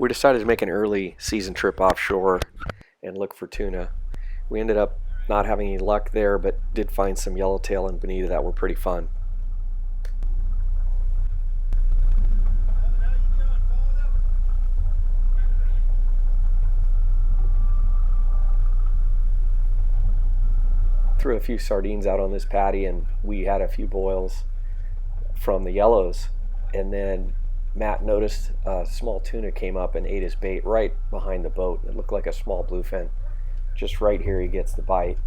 We decided to make an early season trip offshore and look for tuna. We ended up not having any luck there, but did find some yellowtail and bonita that were pretty fun. Threw a few sardines out on this patty, and we had a few boils from the yellows. And then Matt noticed a small tuna came up and ate his bait right behind the boat. It looked like a small bluefin. Just right here he gets the bite.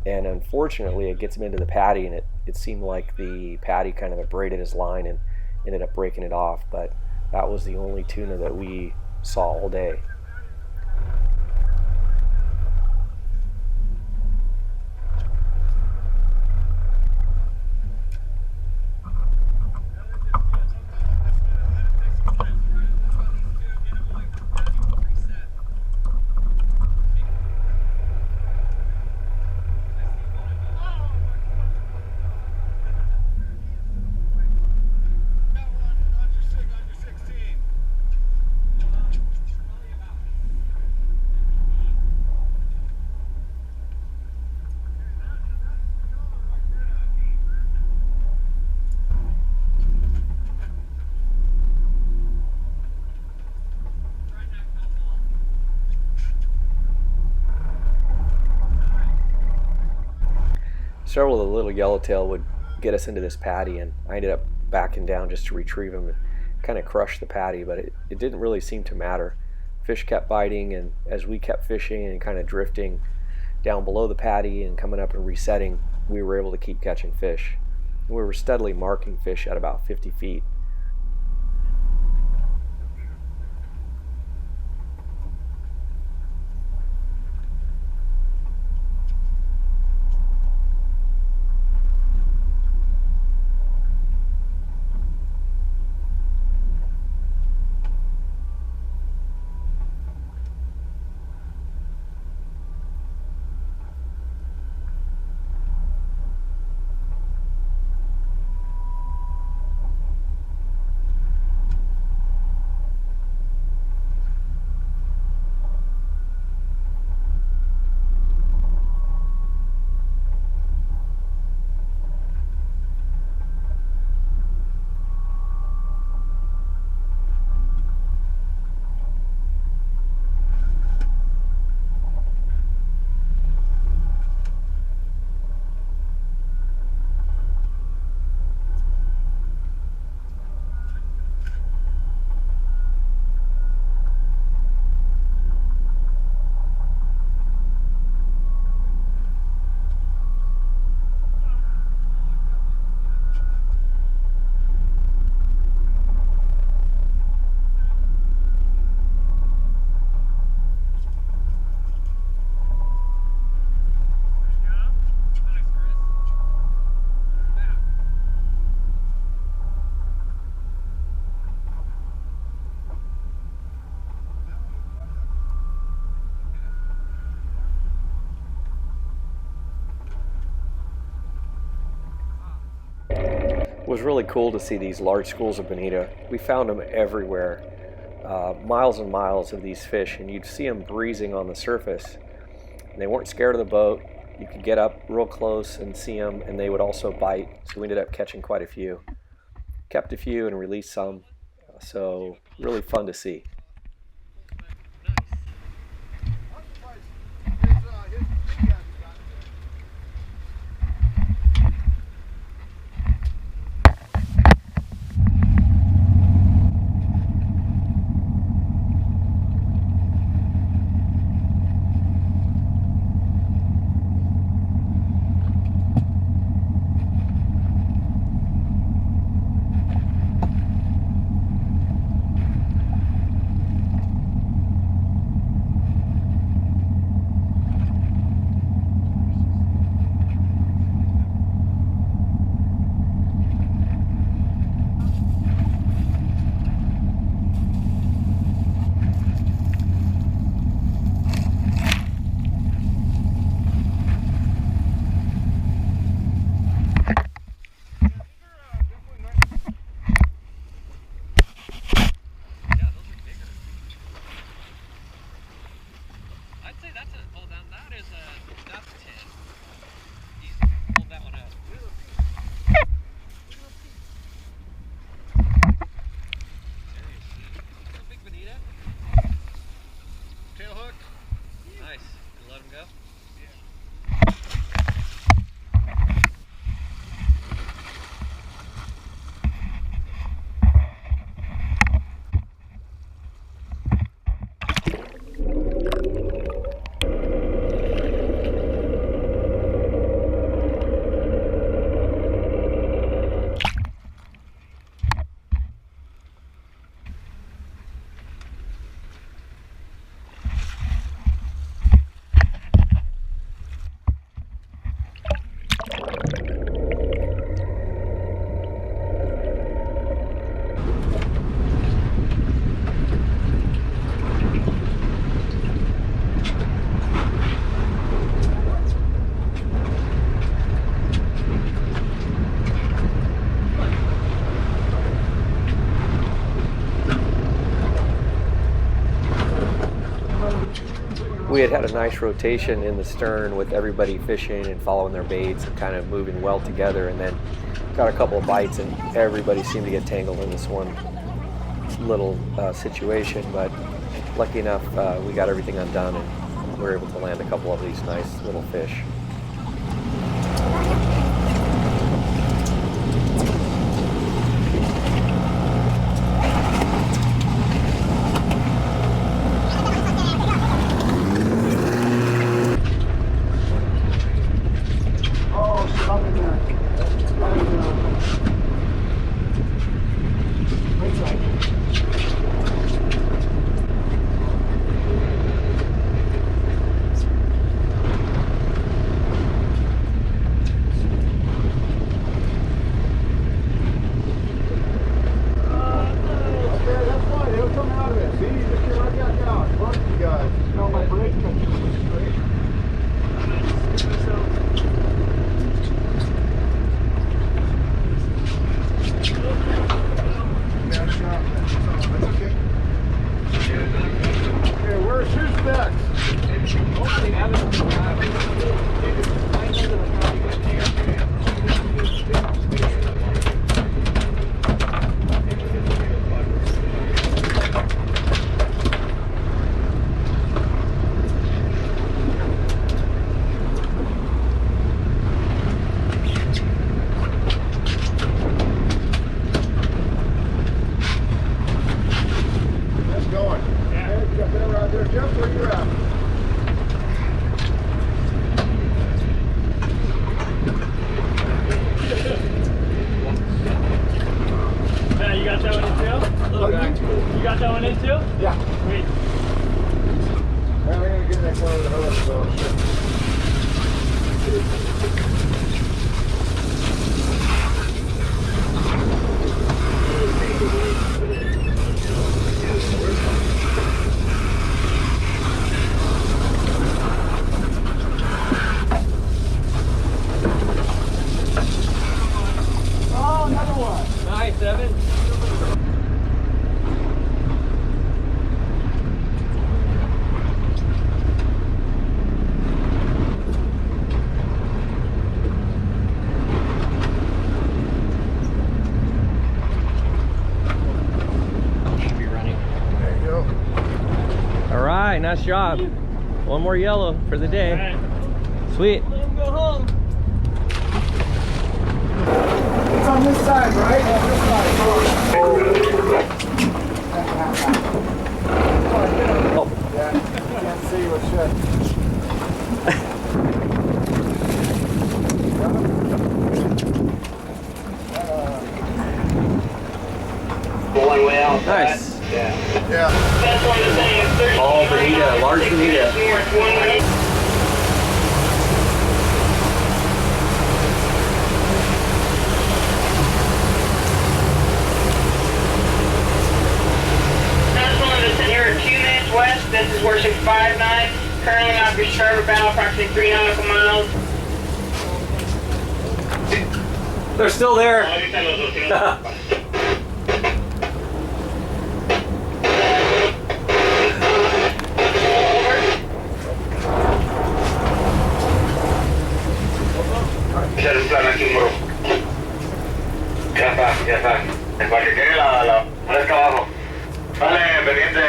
And unfortunately it gets him into the patty, and it seemed like the patty kind of abraded his line and ended up breaking it off. But that was the only tuna that we saw all day. Several of the little yellowtail would get us into this patty, and I ended up backing down just to retrieve them and kind of crush the patty, but it didn't really seem to matter. Fish kept biting, and as we kept fishing and kind of drifting down below the patty and coming up and resetting, we were able to keep catching fish. We were steadily marking fish at about 50 feet. It was really cool to see these large schools of bonita. We found them everywhere, miles and miles of these fish, and you'd see them breezing on the surface. And they weren't scared of the boat. You could get up real close and see them, and they would also bite. So we ended up catching quite a few. Kept a few and released some. So really fun to see. we had a nice rotation in the stern with everybody fishing and following their baits and kind of moving well together, and then got a couple of bites and everybody seemed to get tangled in this one little situation, but lucky enough we got everything undone and we were able to land a couple of these nice little fish. Nice job. One more yellow for the day. Right. Sweet. Let him go home. It's on this side, right? On this side. Oh. Yeah, you can't see what shit. One way out. Nice. Yeah. Yeah. Oh, Bonita, large Bonita. You're 2 minutes west. This is worship 59. Currently off your starboard bow, approximately 3 nautical miles. They're still there. Ya está. En cuanto llegue la fresca abajo. Vale, pendiente.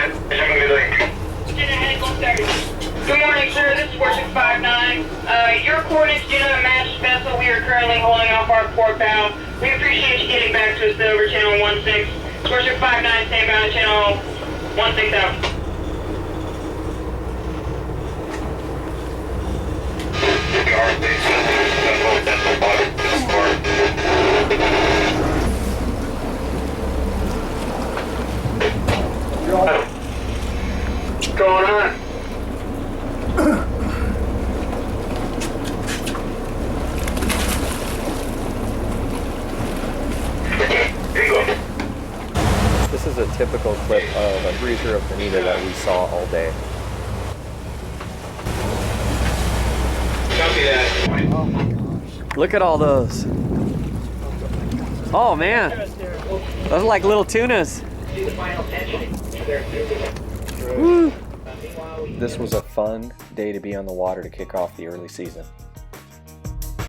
Good morning, sir. This is Worship 59. Your coordinates do not match the vessel we are currently holding off our port bow. We appreciate you getting back to us over channel 16. Worship 59, stand by on channel 16 out. What's going on? This is a typical clip of a breezer of Bonita that we saw all day. Copy that. Look at all those. Oh man, those are like little tunas. Woo. This was a fun day to be on the water to kick off the early season.